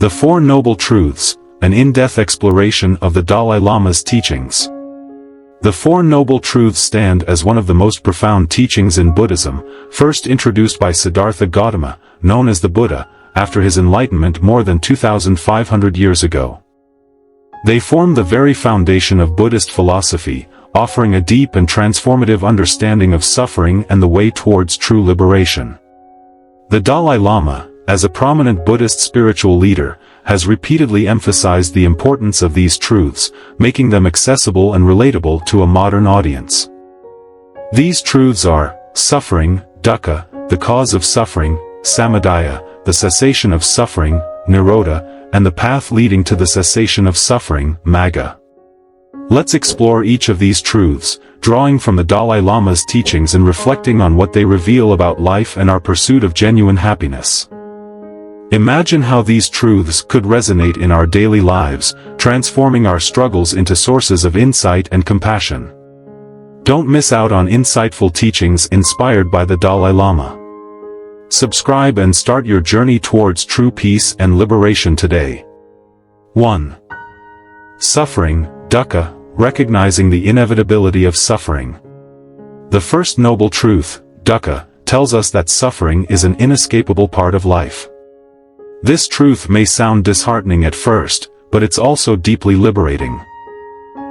The Four Noble Truths, an in-depth exploration of the Dalai Lama's teachings. The Four Noble Truths stand as one of the most profound teachings in Buddhism, first introduced by Siddhartha Gautama, known as the Buddha, after his enlightenment more than 2,500 years ago. They form the very foundation of Buddhist philosophy, offering a deep and transformative understanding of suffering and the way towards true liberation. The Dalai Lama, as a prominent Buddhist spiritual leader, has repeatedly emphasized the importance of these truths, making them accessible and relatable to a modern audience. These truths are suffering, Dukkha, the cause of suffering, Samudaya, the cessation of suffering, Nirodha, and the path leading to the cessation of suffering, Magga. Let's explore each of these truths, drawing from the Dalai Lama's teachings and reflecting on what they reveal about life and our pursuit of genuine happiness. Imagine how these truths could resonate in our daily lives, transforming our struggles into sources of insight and compassion. Don't miss out on insightful teachings inspired by the Dalai Lama. Subscribe and start your journey towards true peace and liberation today. 1. Suffering, Dukkha, recognizing the inevitability of suffering. The first noble truth, Dukkha, tells us that suffering is an inescapable part of life. This truth may sound disheartening at first, but it's also deeply liberating.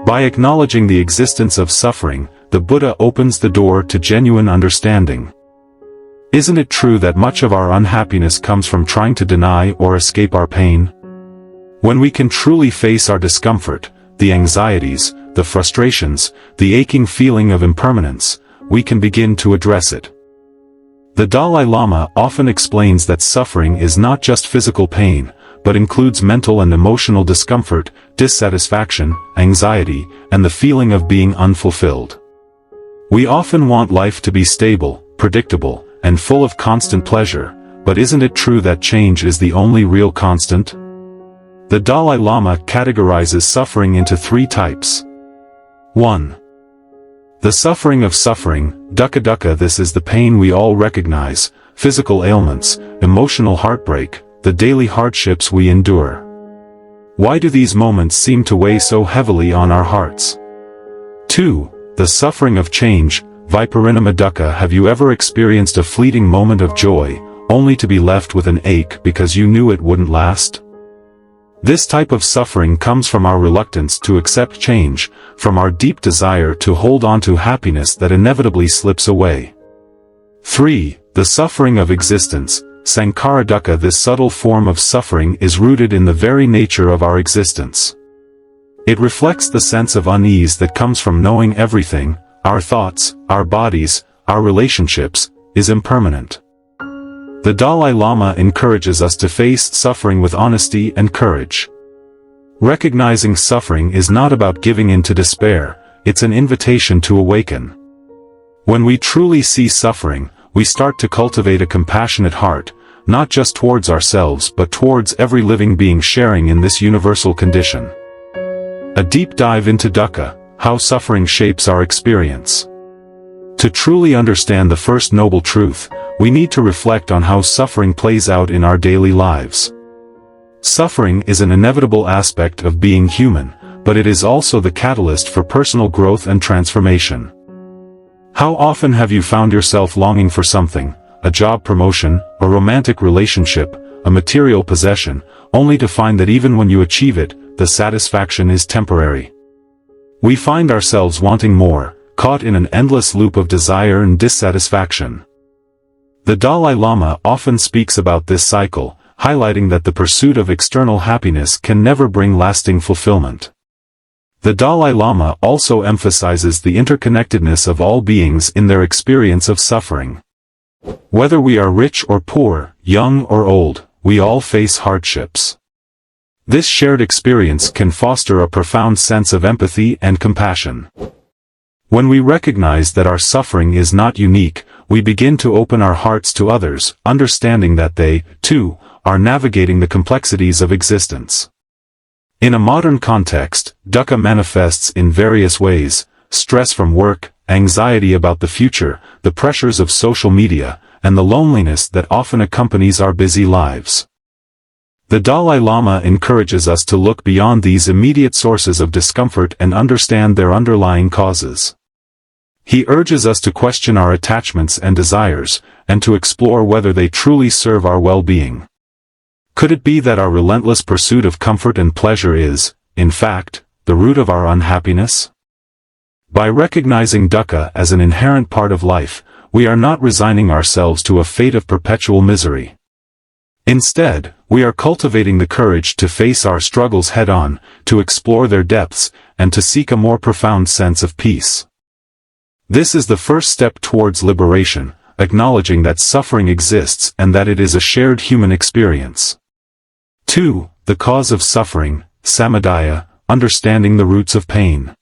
By acknowledging the existence of suffering, the Buddha opens the door to genuine understanding. Isn't it true that much of our unhappiness comes from trying to deny or escape our pain? When we can truly face our discomfort, the anxieties, the frustrations, the aching feeling of impermanence, we can begin to address it. The Dalai Lama often explains that suffering is not just physical pain, but includes mental and emotional discomfort, dissatisfaction, anxiety, and the feeling of being unfulfilled. We often want life to be stable, predictable, and full of constant pleasure, but isn't it true that change is the only real constant? The Dalai Lama categorizes suffering into three types. 1. The suffering of suffering, Dukkha Dukkha. This is the pain we all recognize, physical ailments, emotional heartbreak, the daily hardships we endure. Why do these moments seem to weigh so heavily on our hearts? 2. The suffering of change, Viparinama Dukkha. Have you ever experienced a fleeting moment of joy, only to be left with an ache because you knew it wouldn't last? This type of suffering comes from our reluctance to accept change, from our deep desire to hold on to happiness that inevitably slips away. 3. The suffering of existence, Sankhara Dukkha. This subtle form of suffering is rooted in the very nature of our existence. It reflects the sense of unease that comes from knowing everything, our thoughts, our bodies, our relationships, is impermanent. The Dalai Lama encourages us to face suffering with honesty and courage. Recognizing suffering is not about giving in to despair, it's an invitation to awaken. When we truly see suffering, we start to cultivate a compassionate heart, not just towards ourselves but towards every living being sharing in this universal condition. A deep dive into Dukkha, how suffering shapes our experience. To truly understand the first noble truth, we need to reflect on how suffering plays out in our daily lives. Suffering is an inevitable aspect of being human, but it is also the catalyst for personal growth and transformation. How often have you found yourself longing for something, a job promotion, a romantic relationship, a material possession, only to find that even when you achieve it, the satisfaction is temporary? We find ourselves wanting more, caught in an endless loop of desire and dissatisfaction. The Dalai Lama often speaks about this cycle, highlighting that the pursuit of external happiness can never bring lasting fulfillment. The Dalai Lama also emphasizes the interconnectedness of all beings in their experience of suffering. Whether we are rich or poor, young or old, we all face hardships. This shared experience can foster a profound sense of empathy and compassion. When we recognize that our suffering is not unique, we begin to open our hearts to others, understanding that they, too, are navigating the complexities of existence. In a modern context, Dukkha manifests in various ways: stress from work, anxiety about the future, the pressures of social media, and the loneliness that often accompanies our busy lives. The Dalai Lama encourages us to look beyond these immediate sources of discomfort and understand their underlying causes. He urges us to question our attachments and desires, and to explore whether they truly serve our well-being. Could it be that our relentless pursuit of comfort and pleasure is, in fact, the root of our unhappiness? By recognizing dukkha as an inherent part of life, we are not resigning ourselves to a fate of perpetual misery. Instead, we are cultivating the courage to face our struggles head-on, to explore their depths, and to seek a more profound sense of peace. This is the first step towards liberation, acknowledging that suffering exists and that it is a shared human experience. 2. The cause of suffering, Samudaya, understanding the roots of pain.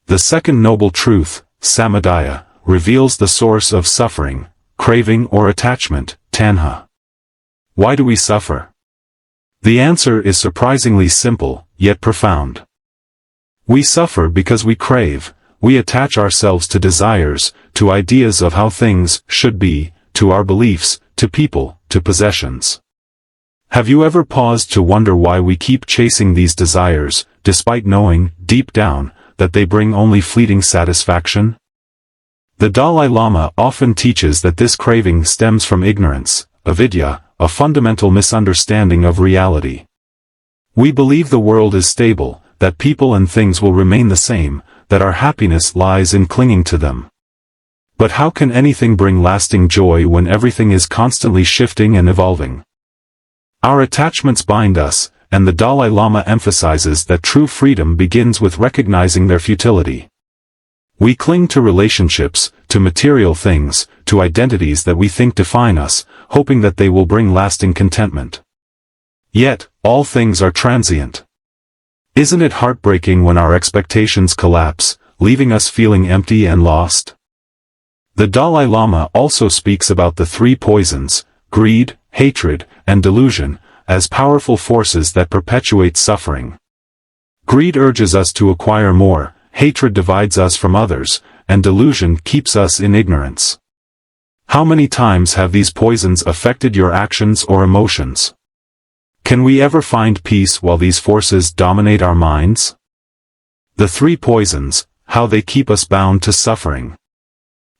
The second noble truth, Samudaya, reveals the source of suffering, craving or attachment, tanha. Why do we suffer? The answer is surprisingly simple, yet profound. We suffer because we crave. We attach ourselves to desires, to ideas of how things should be, to our beliefs, to people, to possessions. Have you ever paused to wonder why we keep chasing these desires, despite knowing, deep down, that they bring only fleeting satisfaction? The Dalai Lama often teaches that this craving stems from ignorance, avidya, a fundamental misunderstanding of reality. We believe the world is stable, that people and things will remain the same, that our happiness lies in clinging to them. But how can anything bring lasting joy when everything is constantly shifting and evolving? Our attachments bind us, and the Dalai Lama emphasizes that true freedom begins with recognizing their futility. We cling to relationships, to material things, to identities that we think define us, hoping that they will bring lasting contentment. Yet, all things are transient. Isn't it heartbreaking when our expectations collapse, leaving us feeling empty and lost? The Dalai Lama also speaks about the three poisons, greed, hatred, and delusion, as powerful forces that perpetuate suffering. Greed urges us to acquire more, hatred divides us from others, and delusion keeps us in ignorance. How many times have these poisons affected your actions or emotions? Can we ever find peace while these forces dominate our minds? The three poisons, how they keep us bound to suffering.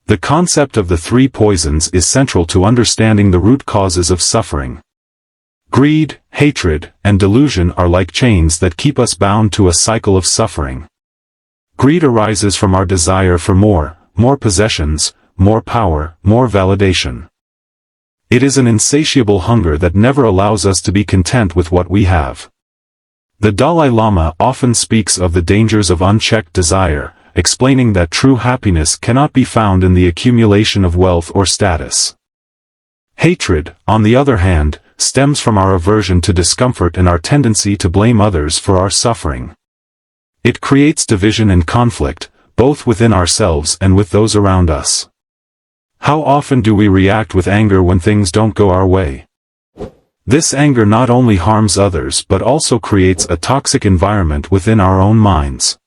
The concept of the three poisons is central to understanding the root causes of suffering. Greed, hatred, and delusion are like chains that keep us bound to a cycle of suffering. Greed arises from our desire for more possessions, more power, more validation. It is an insatiable hunger that never allows us to be content with what we have. The Dalai Lama often speaks of the dangers of unchecked desire, explaining that true happiness cannot be found in the accumulation of wealth or status. Hatred, on the other hand, stems from our aversion to discomfort and our tendency to blame others for our suffering. It creates division and conflict, both within ourselves and with those around us. How often do we react with anger when things don't go our way? This anger not only harms others but also creates a toxic environment within our own minds.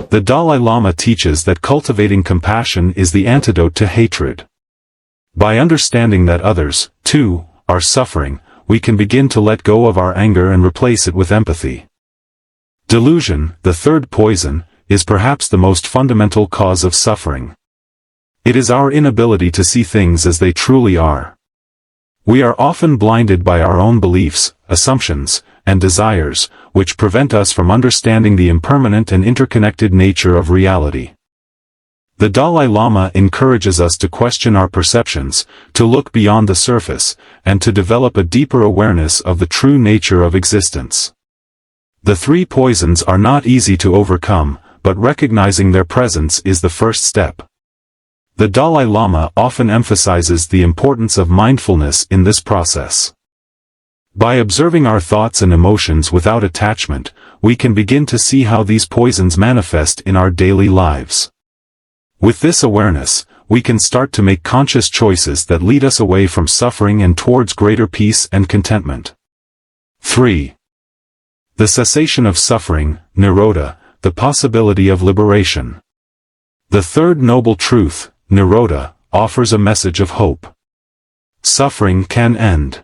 The Dalai Lama teaches that cultivating compassion is the antidote to hatred. By understanding that others, too, are suffering, we can begin to let go of our anger and replace it with empathy. Delusion, the third poison, is perhaps the most fundamental cause of suffering. It is our inability to see things as they truly are. We are often blinded by our own beliefs, assumptions, and desires, which prevent us from understanding the impermanent and interconnected nature of reality. The Dalai Lama encourages us to question our perceptions, to look beyond the surface, and to develop a deeper awareness of the true nature of existence. The three poisons are not easy to overcome, but recognizing their presence is the first step. The Dalai Lama often emphasizes the importance of mindfulness in this process. By observing our thoughts and emotions without attachment, we can begin to see how these poisons manifest in our daily lives. With this awareness, we can start to make conscious choices that lead us away from suffering and towards greater peace and contentment. 3. The cessation of suffering, Nirodha, the possibility of liberation. The third noble truth, Nirodha, offers a message of hope. Suffering can end.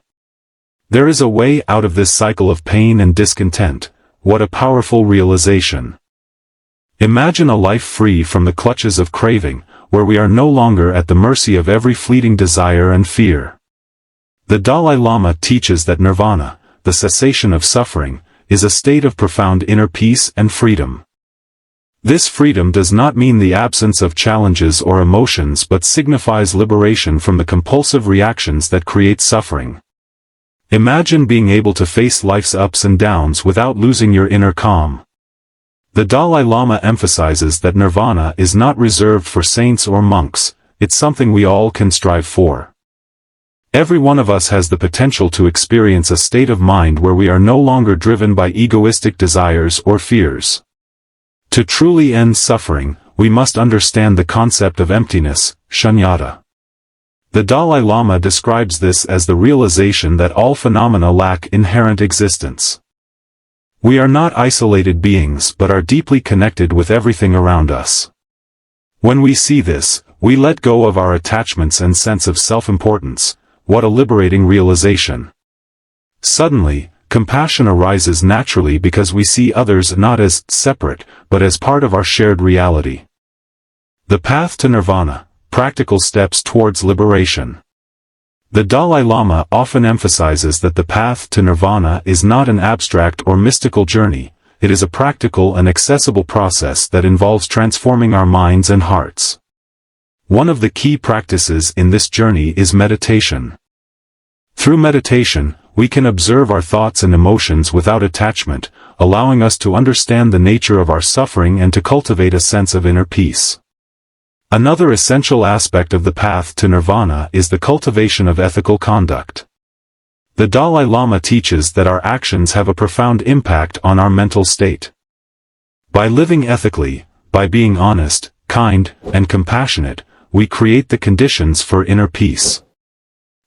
There is a way out of this cycle of pain and discontent. What a powerful realization. Imagine a life free from the clutches of craving, where we are no longer at the mercy of every fleeting desire and fear. The Dalai Lama teaches that nirvana, the cessation of suffering, is a state of profound inner peace and freedom. This freedom does not mean the absence of challenges or emotions but signifies liberation from the compulsive reactions that create suffering. Imagine being able to face life's ups and downs without losing your inner calm. The Dalai Lama emphasizes that nirvana is not reserved for saints or monks, it's something we all can strive for. Every one of us has the potential to experience a state of mind where we are no longer driven by egoistic desires or fears. To truly end suffering, we must understand the concept of emptiness, shunyata. The Dalai Lama describes this as the realization that all phenomena lack inherent existence. We are not isolated beings but are deeply connected with everything around us. When we see this, we let go of our attachments and sense of self-importance. What a liberating realization. Suddenly, compassion arises naturally because we see others not as separate, but as part of our shared reality. The path to nirvana, practical steps towards liberation. The Dalai Lama often emphasizes that the path to nirvana is not an abstract or mystical journey, it is a practical and accessible process that involves transforming our minds and hearts. One of the key practices in this journey is meditation. Through meditation, we can observe our thoughts and emotions without attachment, allowing us to understand the nature of our suffering and to cultivate a sense of inner peace. Another essential aspect of the path to nirvana is the cultivation of ethical conduct. The Dalai Lama teaches that our actions have a profound impact on our mental state. By living ethically, by being honest, kind, and compassionate, we create the conditions for inner peace.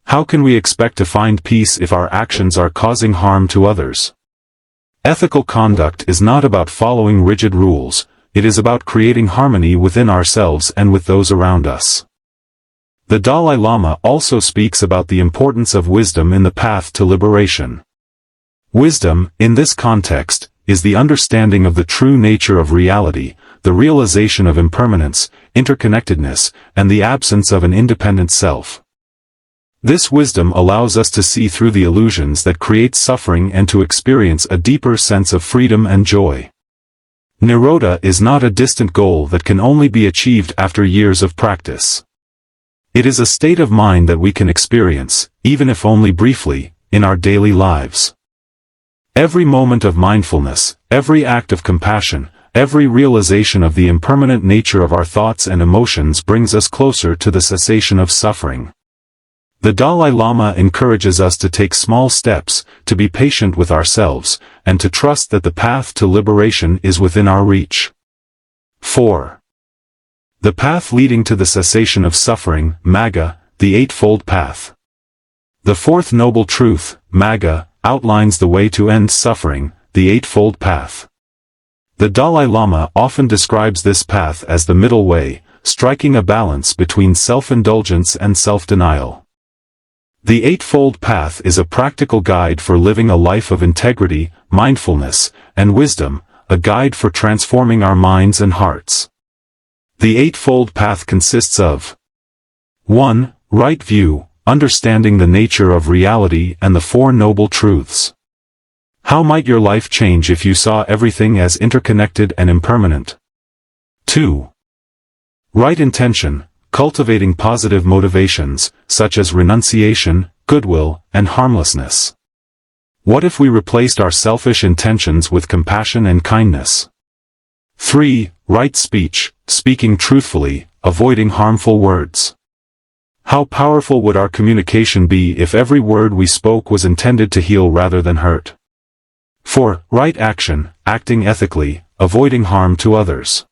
How can we expect to find peace if our actions are causing harm to others? Ethical conduct is not about following rigid rules, it is about creating harmony within ourselves and with those around us. The Dalai Lama also speaks about the importance of wisdom in the path to liberation. Wisdom, in this context, is the understanding of the true nature of reality, the realization of impermanence, interconnectedness, and the absence of an independent self. This wisdom allows us to see through the illusions that create suffering and to experience a deeper sense of freedom and joy. Nirodha is not a distant goal that can only be achieved after years of practice. It is a state of mind that we can experience, even if only briefly, in our daily lives. Every moment of mindfulness, every act of compassion, every realization of the impermanent nature of our thoughts and emotions brings us closer to the cessation of suffering. The Dalai Lama encourages us to take small steps, to be patient with ourselves, and to trust that the path to liberation is within our reach. 4. The path leading to the cessation of suffering, Magga, the Eightfold Path. The fourth noble truth, Magga, outlines the way to end suffering, the Eightfold Path. The Dalai Lama often describes this path as the middle way, striking a balance between self-indulgence and self-denial. The Eightfold Path is a practical guide for living a life of integrity, mindfulness, and wisdom, a guide for transforming our minds and hearts. The Eightfold Path consists of 1. Right view, understanding the nature of reality and the Four Noble Truths. How might your life change if you saw everything as interconnected and impermanent? 2. Right intention, cultivating positive motivations, such as renunciation, goodwill, and harmlessness. What if we replaced our selfish intentions with compassion and kindness? 3. Right speech, speaking truthfully, avoiding harmful words. How powerful would our communication be if every word we spoke was intended to heal rather than hurt? 4. Right action, acting ethically, avoiding harm to others.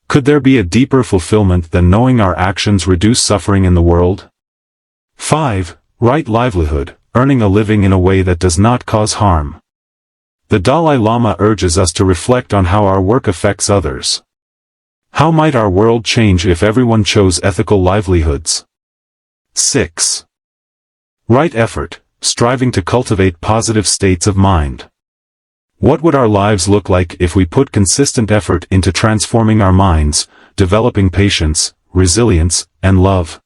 Could there be a deeper fulfillment than knowing our actions reduce suffering in the world? 5. Right livelihood, earning a living in a way that does not cause harm. The Dalai Lama urges us to reflect on how our work affects others. How might our world change if everyone chose ethical livelihoods? 6. Right effort, striving to cultivate positive states of mind. What would our lives look like if we put consistent effort into transforming our minds, developing patience, resilience, and love?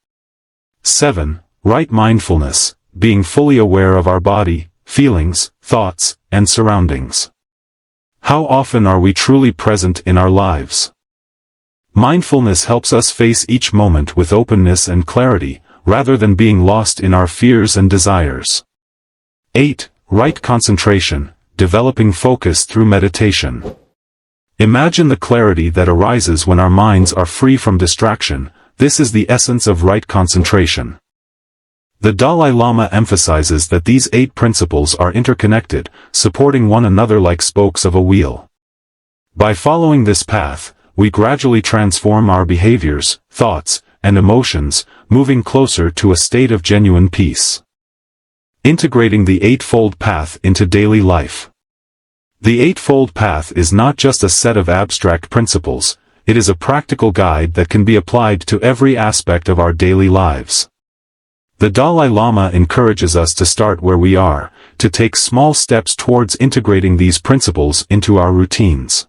7. Right mindfulness, being fully aware of our body, feelings, thoughts, and surroundings. How often are we truly present in our lives? Mindfulness helps us face each moment with openness and clarity, rather than being lost in our fears and desires. 8. Right concentration, developing focus through meditation. Imagine the clarity that arises when our minds are free from distraction. This is the essence of right concentration. The Dalai Lama emphasizes that these 8 principles are interconnected, supporting one another like spokes of a wheel. By following this path, we gradually transform our behaviors, thoughts, and emotions, moving closer to a state of genuine peace. Integrating the Eightfold Path into daily life. The Eightfold Path is not just a set of abstract principles, it is a practical guide that can be applied to every aspect of our daily lives. The Dalai Lama encourages us to start where we are, to take small steps towards integrating these principles into our routines.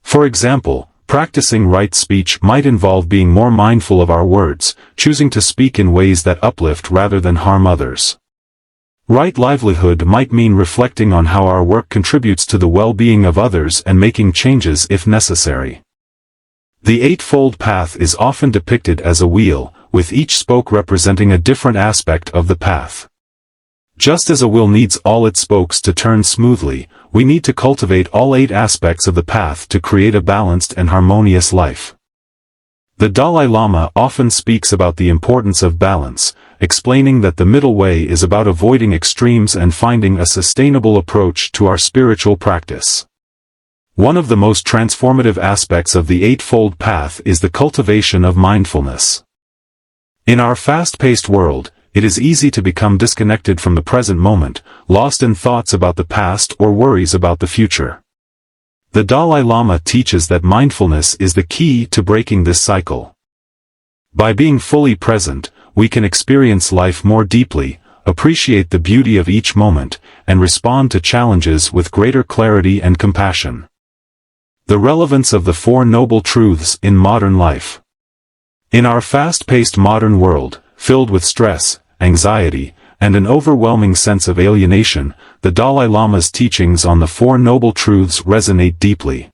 For example, practicing right speech might involve being more mindful of our words, choosing to speak in ways that uplift rather than harm others. Right livelihood might mean reflecting on how our work contributes to the well-being of others and making changes if necessary. The Eightfold Path is often depicted as a wheel, with each spoke representing a different aspect of the path. Just as a wheel needs all its spokes to turn smoothly, we need to cultivate all 8 aspects of the path to create a balanced and harmonious life. The Dalai Lama often speaks about the importance of balance, explaining that the middle way is about avoiding extremes and finding a sustainable approach to our spiritual practice. One of the most transformative aspects of the Eightfold Path is the cultivation of mindfulness. In our fast-paced world, it is easy to become disconnected from the present moment, lost in thoughts about the past or worries about the future. The Dalai Lama teaches that mindfulness is the key to breaking this cycle. By being fully present, we can experience life more deeply, appreciate the beauty of each moment, and respond to challenges with greater clarity and compassion. The relevance of the Four Noble Truths in modern life. In our fast-paced modern world, filled with stress, anxiety, and an overwhelming sense of alienation, the Dalai Lama's teachings on the Four Noble Truths resonate deeply.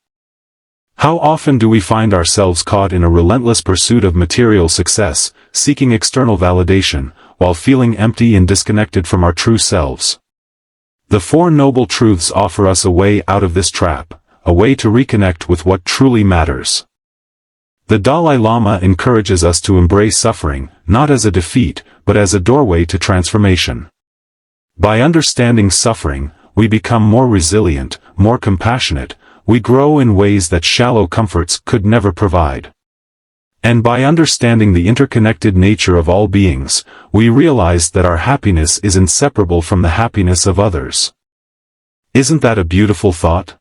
How often do we find ourselves caught in a relentless pursuit of material success, seeking external validation, while feeling empty and disconnected from our true selves? The Four Noble Truths offer us a way out of this trap, a way to reconnect with what truly matters. The Dalai Lama encourages us to embrace suffering, not as a defeat, but as a doorway to transformation. By understanding suffering, we become more resilient, more compassionate, we grow in ways that shallow comforts could never provide. And by understanding the interconnected nature of all beings, we realize that our happiness is inseparable from the happiness of others. Isn't that a beautiful thought?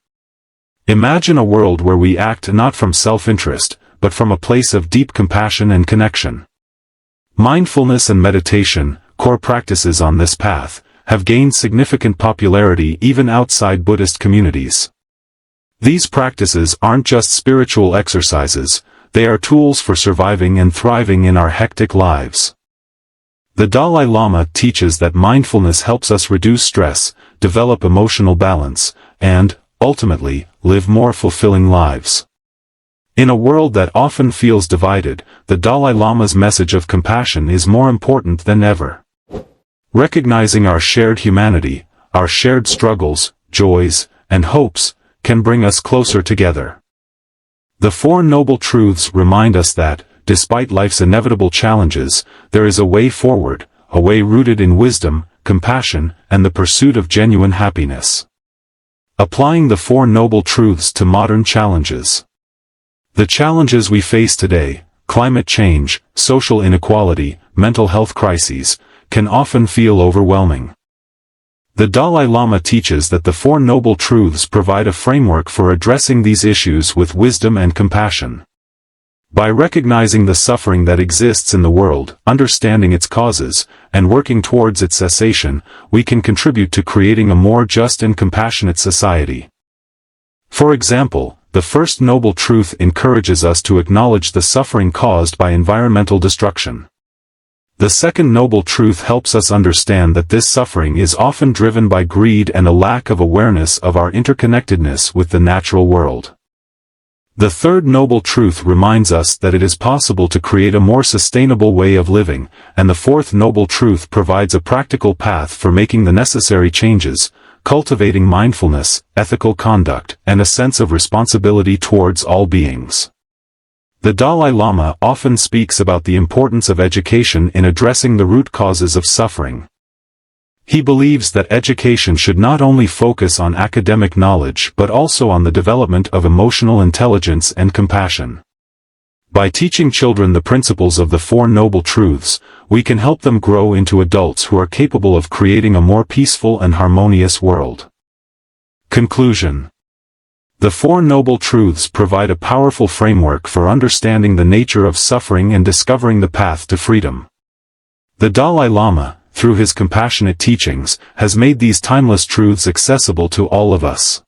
Imagine a world where we act not from self-interest, but from a place of deep compassion and connection. Mindfulness and meditation, core practices on this path, have gained significant popularity even outside Buddhist communities. These practices aren't just spiritual exercises, they are tools for surviving and thriving in our hectic lives. The Dalai Lama teaches that mindfulness helps us reduce stress, develop emotional balance, and, ultimately, live more fulfilling lives. In a world that often feels divided, the Dalai Lama's message of compassion is more important than ever. Recognizing our shared humanity, our shared struggles, joys, and hopes, can bring us closer together. The Four Noble Truths remind us that, despite life's inevitable challenges, there is a way forward, a way rooted in wisdom, compassion, and the pursuit of genuine happiness. Applying the Four Noble Truths to modern challenges. The challenges we face today, climate change, social inequality, mental health crises, can often feel overwhelming. The Dalai Lama teaches that the Four Noble Truths provide a framework for addressing these issues with wisdom and compassion. By recognizing the suffering that exists in the world, understanding its causes, and working towards its cessation, we can contribute to creating a more just and compassionate society. For example, the first noble truth encourages us to acknowledge the suffering caused by environmental destruction. The second noble truth helps us understand that this suffering is often driven by greed and a lack of awareness of our interconnectedness with the natural world. The third noble truth reminds us that it is possible to create a more sustainable way of living, and the fourth noble truth provides a practical path for making the necessary changes, cultivating mindfulness, ethical conduct, and a sense of responsibility towards all beings. The Dalai Lama often speaks about the importance of education in addressing the root causes of suffering. He believes that education should not only focus on academic knowledge but also on the development of emotional intelligence and compassion. By teaching children the principles of the Four Noble Truths, we can help them grow into adults who are capable of creating a more peaceful and harmonious world. Conclusion. The Four Noble Truths provide a powerful framework for understanding the nature of suffering and discovering the path to freedom. The Dalai Lama, through his compassionate teachings, has made these timeless truths accessible to all of us.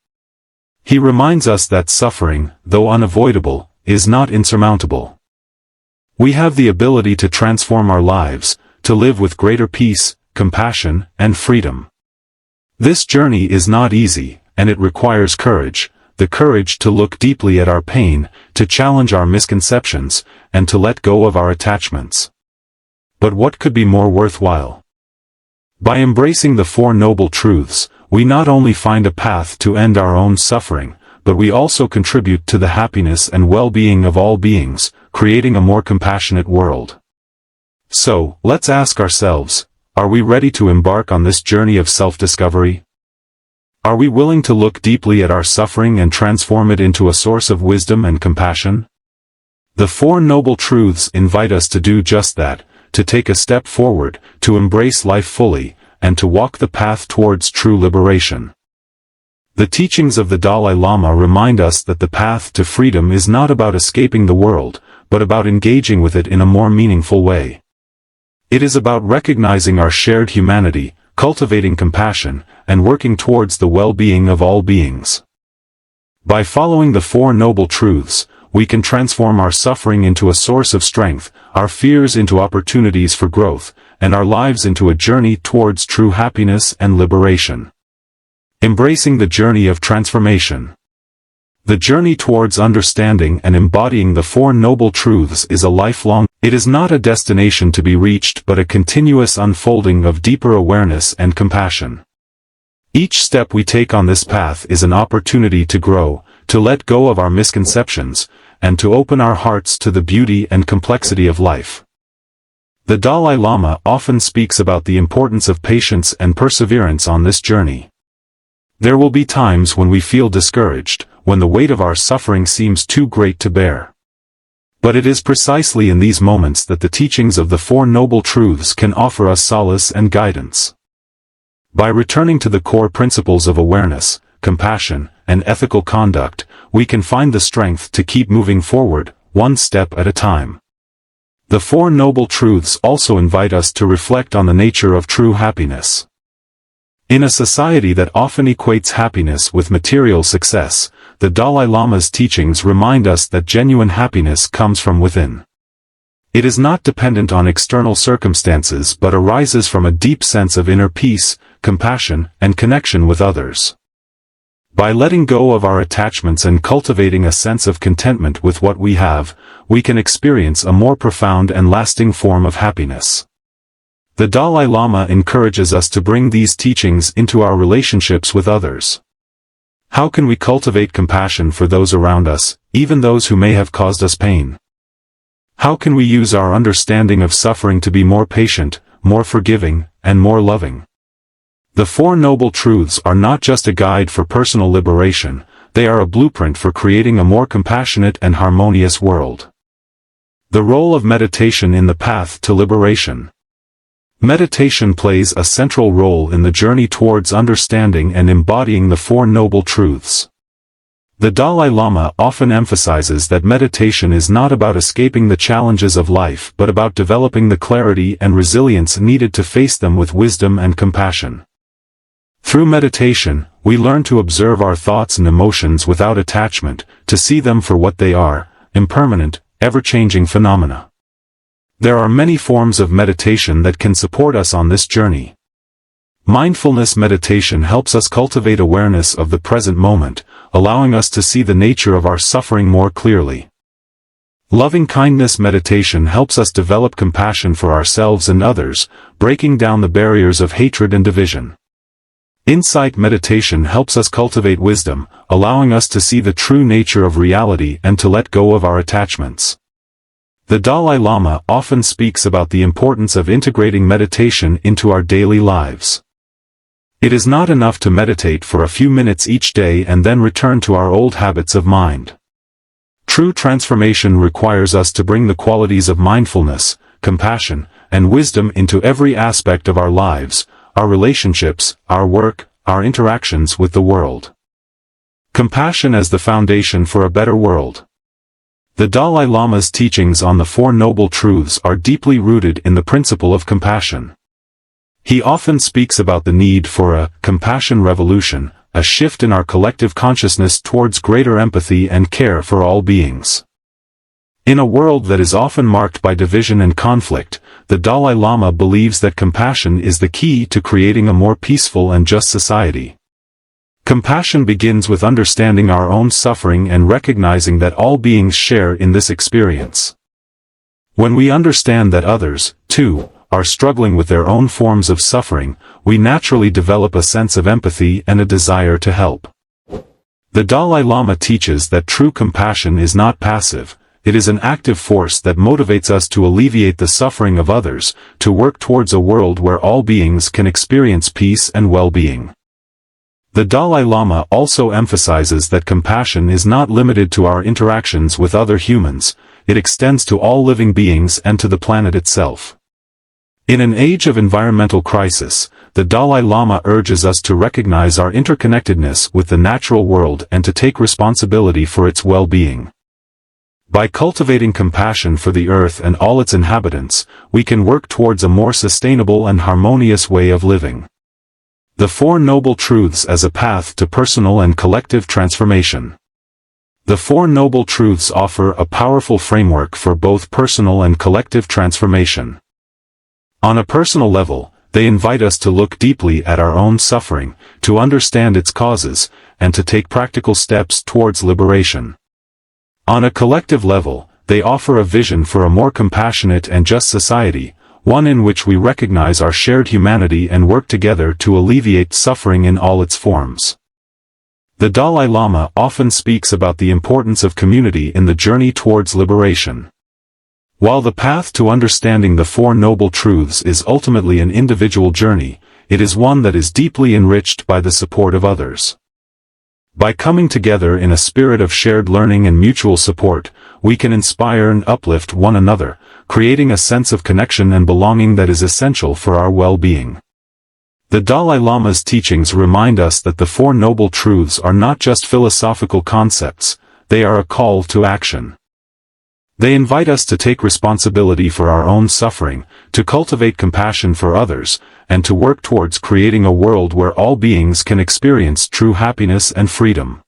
He reminds us that suffering, though unavoidable, is not insurmountable. We have the ability to transform our lives, to live with greater peace, compassion, and freedom. This journey is not easy, and it requires courage, the courage to look deeply at our pain, to challenge our misconceptions, and to let go of our attachments. But what could be more worthwhile? By embracing the Four Noble Truths, we not only find a path to end our own suffering, but we also contribute to the happiness and well-being of all beings, creating a more compassionate world. So, let's ask ourselves, are we ready to embark on this journey of self-discovery? Are we willing to look deeply at our suffering and transform it into a source of wisdom and compassion? The Four Noble Truths invite us to do just that, to take a step forward, to embrace life fully, and to walk the path towards true liberation. The teachings of the Dalai Lama remind us that the path to freedom is not about escaping the world, but about engaging with it in a more meaningful way. It is about recognizing our shared humanity, cultivating compassion, and working towards the well-being of all beings. By following the Four Noble Truths, we can transform our suffering into a source of strength, our fears into opportunities for growth, and our lives into a journey towards true happiness and liberation. Embracing the journey of transformation. The journey towards understanding and embodying the Four Noble Truths is a lifelong. It is not a destination to be reached but a continuous unfolding of deeper awareness and compassion. Each step we take on this path is an opportunity to grow, to let go of our misconceptions, and to open our hearts to the beauty and complexity of life. The Dalai Lama often speaks about the importance of patience and perseverance on this journey. There will be times when we feel discouraged, when the weight of our suffering seems too great to bear. But it is precisely in these moments that the teachings of the Four Noble Truths can offer us solace and guidance. By returning to the core principles of awareness, compassion, and ethical conduct, we can find the strength to keep moving forward, one step at a time. The Four Noble Truths also invite us to reflect on the nature of true happiness. In a society that often equates happiness with material success, the Dalai Lama's teachings remind us that genuine happiness comes from within. It is not dependent on external circumstances but arises from a deep sense of inner peace, compassion, and connection with others. By letting go of our attachments and cultivating a sense of contentment with what we have, we can experience a more profound and lasting form of happiness. The Dalai Lama encourages us to bring these teachings into our relationships with others. How can we cultivate compassion for those around us, even those who may have caused us pain? How can we use our understanding of suffering to be more patient, more forgiving, and more loving? The Four Noble Truths are not just a guide for personal liberation, they are a blueprint for creating a more compassionate and harmonious world. The role of meditation in the path to liberation. Meditation plays a central role in the journey towards understanding and embodying the Four Noble Truths. The Dalai Lama often emphasizes that meditation is not about escaping the challenges of life but about developing the clarity and resilience needed to face them with wisdom and compassion. Through meditation, we learn to observe our thoughts and emotions without attachment, to see them for what they are, impermanent, ever-changing phenomena. There are many forms of meditation that can support us on this journey. Mindfulness meditation helps us cultivate awareness of the present moment, allowing us to see the nature of our suffering more clearly. Loving-kindness meditation helps us develop compassion for ourselves and others, breaking down the barriers of hatred and division. Insight meditation helps us cultivate wisdom, allowing us to see the true nature of reality and to let go of our attachments. The Dalai Lama often speaks about the importance of integrating meditation into our daily lives. It is not enough to meditate for a few minutes each day and then return to our old habits of mind. True transformation requires us to bring the qualities of mindfulness, compassion, and wisdom into every aspect of our lives, our relationships, our work, our interactions with the world. Compassion as the foundation for a better world. The Dalai Lama's teachings on the Four Noble Truths are deeply rooted in the principle of compassion. He often speaks about the need for a compassion revolution, a shift in our collective consciousness towards greater empathy and care for all beings. In a world that is often marked by division and conflict, the Dalai Lama believes that compassion is the key to creating a more peaceful and just society. Compassion begins with understanding our own suffering and recognizing that all beings share in this experience. When we understand that others, too, are struggling with their own forms of suffering, we naturally develop a sense of empathy and a desire to help. The Dalai Lama teaches that true compassion is not passive. It is an active force that motivates us to alleviate the suffering of others, to work towards a world where all beings can experience peace and well-being. The Dalai Lama also emphasizes that compassion is not limited to our interactions with other humans, it extends to all living beings and to the planet itself. In an age of environmental crisis, the Dalai Lama urges us to recognize our interconnectedness with the natural world and to take responsibility for its well-being. By cultivating compassion for the earth and all its inhabitants, we can work towards a more sustainable and harmonious way of living. The Four Noble Truths as a path to personal and collective transformation. The Four Noble Truths offer a powerful framework for both personal and collective transformation. On a personal level, they invite us to look deeply at our own suffering, to understand its causes, and to take practical steps towards liberation. On a collective level, they offer a vision for a more compassionate and just society, one in which we recognize our shared humanity and work together to alleviate suffering in all its forms. The Dalai Lama often speaks about the importance of community in the journey towards liberation. While the path to understanding the Four Noble Truths is ultimately an individual journey, it is one that is deeply enriched by the support of others. By coming together in a spirit of shared learning and mutual support, we can inspire and uplift one another, creating a sense of connection and belonging that is essential for our well-being. The Dalai Lama's teachings remind us that the Four Noble Truths are not just philosophical concepts, they are a call to action. They invite us to take responsibility for our own suffering, to cultivate compassion for others, and to work towards creating a world where all beings can experience true happiness and freedom.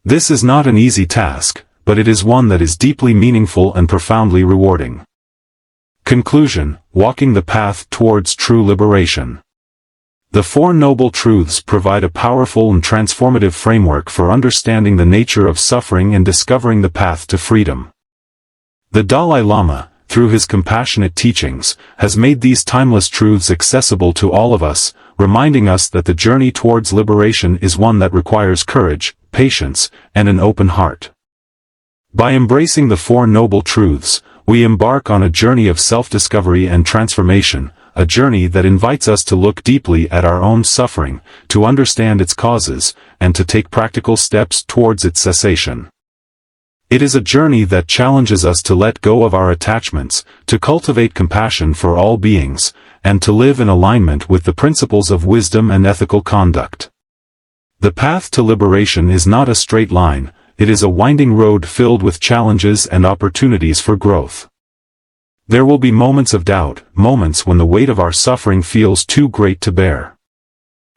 This is not an easy task, but it is one that is deeply meaningful and profoundly rewarding. Conclusion: walking the path towards true liberation. The Four Noble Truths provide a powerful and transformative framework for understanding the nature of suffering and discovering the path to freedom. The Dalai Lama, through his compassionate teachings, has made these timeless truths accessible to all of us, reminding us that the journey towards liberation is one that requires courage, patience, and an open heart. By embracing the Four Noble Truths, we embark on a journey of self-discovery and transformation, a journey that invites us to look deeply at our own suffering, to understand its causes, and to take practical steps towards its cessation. It is a journey that challenges us to let go of our attachments, to cultivate compassion for all beings, and to live in alignment with the principles of wisdom and ethical conduct. The path to liberation is not a straight line, it is a winding road filled with challenges and opportunities for growth. There will be moments of doubt, moments when the weight of our suffering feels too great to bear.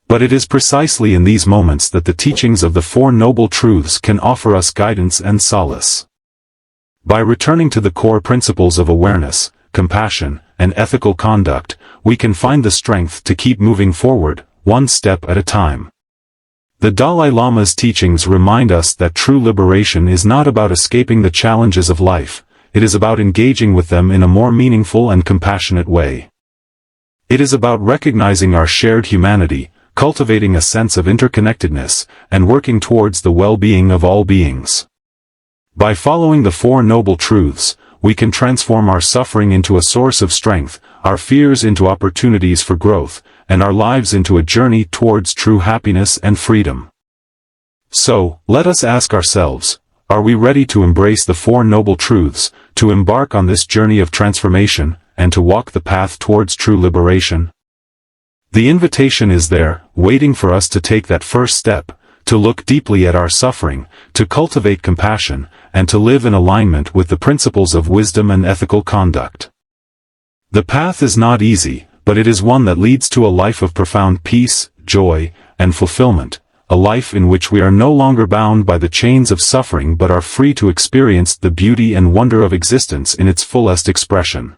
But it is precisely in these moments that the teachings of the Four Noble Truths can offer us guidance and solace. By returning to the core principles of awareness, compassion, and ethical conduct, we can find the strength to keep moving forward, one step at a time. The Dalai Lama's teachings remind us that true liberation is not about escaping the challenges of life, it is about engaging with them in a more meaningful and compassionate way. It is about recognizing our shared humanity, cultivating a sense of interconnectedness, and working towards the well-being of all beings. By following the Four Noble Truths, we can transform our suffering into a source of strength, our fears into opportunities for growth, and our lives into a journey towards true happiness and freedom. So, let us ask ourselves, are we ready to embrace the Four Noble Truths, to embark on this journey of transformation, and to walk the path towards true liberation? The invitation is there, waiting for us to take that first step, to look deeply at our suffering, to cultivate compassion, and to live in alignment with the principles of wisdom and ethical conduct. The path is not easy, but it is one that leads to a life of profound peace, joy, and fulfillment, a life in which we are no longer bound by the chains of suffering but are free to experience the beauty and wonder of existence in its fullest expression.